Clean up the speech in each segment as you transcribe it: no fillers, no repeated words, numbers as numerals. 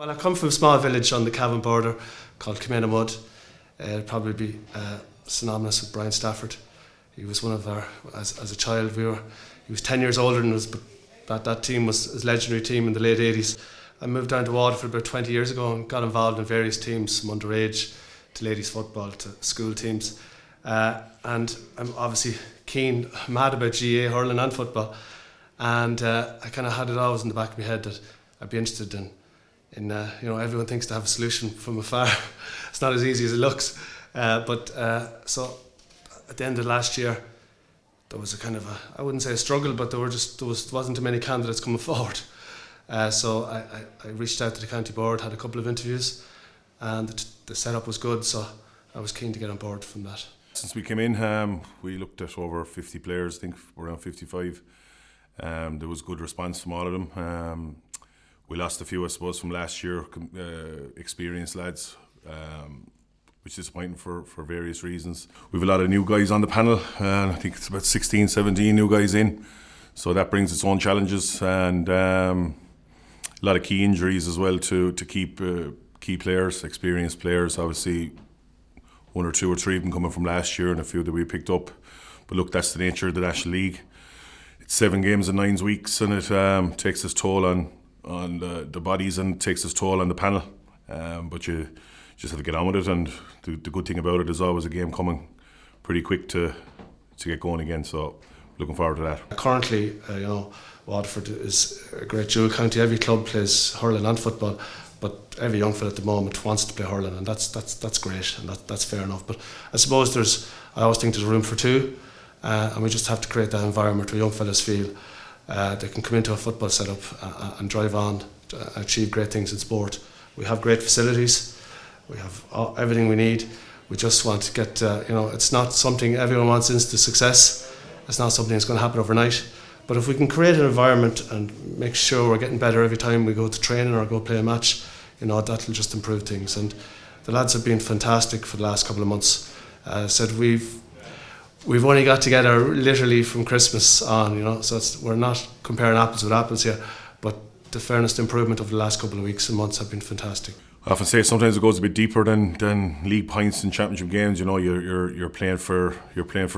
Well, I come from a small village on the Cavan border called Mud. It'd probably be synonymous with Brian Stafford. He was one of our, as a child, he was 10 years older than us, but that team was his legendary team in the late 80s. I moved down to Waterford about 20 years ago and got involved in various teams, from underage to ladies football to school teams. And I'm obviously mad about GA, hurling and football. And I kind of had it always in the back of my head that I'd be interested in everyone thinks to have a solution from afar. It's not as easy as it looks. So at the end of last year, there was a kind of I wouldn't say a struggle, but there wasn't too many candidates coming forward. So I reached out to the county board, had a couple of interviews, and the setup was good, so I was keen to get on board from that. Since we came in, we looked at over 50 players, I think around 55. There was good response from all of them. We lost a few, I suppose, from last year, experienced lads, which is disappointing for various reasons. We have a lot of new guys on the panel, and I think it's about 16, 17 new guys in. So that brings its own challenges, and a lot of key injuries as well to key players, experienced players. Obviously, one or two or three of them coming from last year and a few that we picked up. But look, that's the nature of the National League. It's 7 games in 9 weeks, and it takes its toll on the bodies and takes its toll on the panel. But you just have to get on with it, and the good thing about it is always a game coming pretty quick to get going again. So looking forward to that. Currently, Waterford is a great dual county. Every club plays hurling and football, but every young fella at the moment wants to play hurling, and that's great, and that's fair enough. But I suppose I always think there's room for two, and we just have to create that environment where young fellas feel they can come into a football setup and drive on to achieve great things in sport. We have great facilities, we have everything we need. We just want to get, it's not something everyone wants instant success. It's not something that's going to happen overnight. But if we can create an environment and make sure we're getting better every time we go to training or go play a match, that'll just improve things. And the lads have been fantastic for the last couple of months. We've only got together literally from Christmas on, so we're not comparing apples with apples here, but the fairness, the improvement of the last couple of weeks and months have been fantastic. I often say sometimes it goes a bit deeper than league points and championship games. You're playing for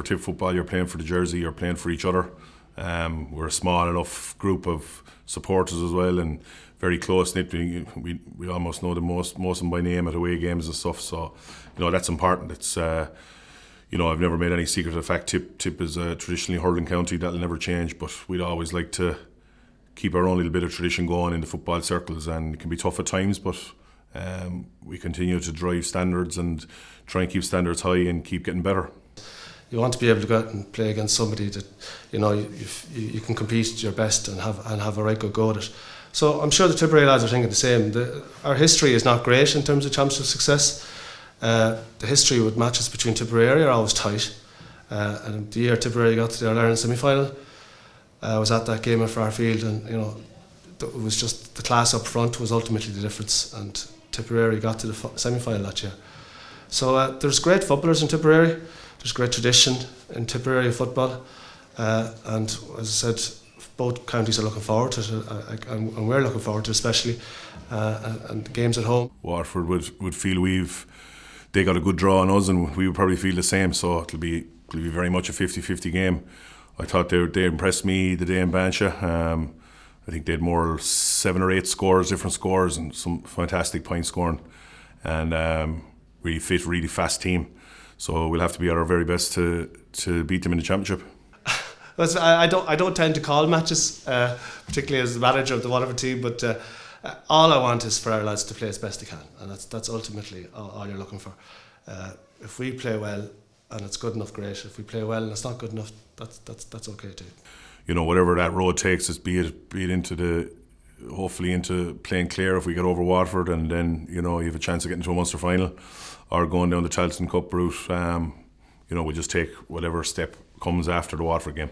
tip football, you're playing for the jersey, you're playing for each other. We're a small enough group of supporters as well, and very close knit. We almost know most of them by name at away games and stuff. So that's important. It's I've never made any secret of the fact Tip is a traditionally hurling county. That'll never change, but we'd always like to keep our own little bit of tradition going in the football circles, and it can be tough at times, but we continue to drive standards and try and keep standards high and keep getting better. You want to be able to go out and play against somebody that you can compete your best and have a right good go at it. So I'm sure the Tipperary lads are thinking the same. Our history is not great in terms of championship success. The history with matches between Tipperary are always tight. And the year Tipperary got to the All-Ireland semi-final, I was at that game at Fairfield, and it was just the class up front was ultimately the difference, and Tipperary got to the semi-final that year. So there's great footballers in Tipperary. There's great tradition in Tipperary football, and as I said, both counties are looking forward to it, and we're looking forward to it especially, and the games at home. Waterford would feel they got a good draw on us, and we would probably feel the same. So it'll be very much a 50-50 game. I thought they impressed me the day in Bansha. I think they had more 7 or 8 different scores, and some fantastic point scoring, and really fit, really fast team. So we'll have to be at our very best to beat them in the championship. I don't tend to call matches, particularly as the manager of the Waterford team, but all I want is for our lads to play as best they can, and that's ultimately all you're looking for. If we play well and it's good enough, great. If we play well and it's not good enough, that's okay too. Whatever that road takes us, be it hopefully into playing Clare if we get over Waterford, and then you have a chance of getting to a Munster final, or going down the Charlton Cup route. We'll just take whatever step comes after the Waterford game.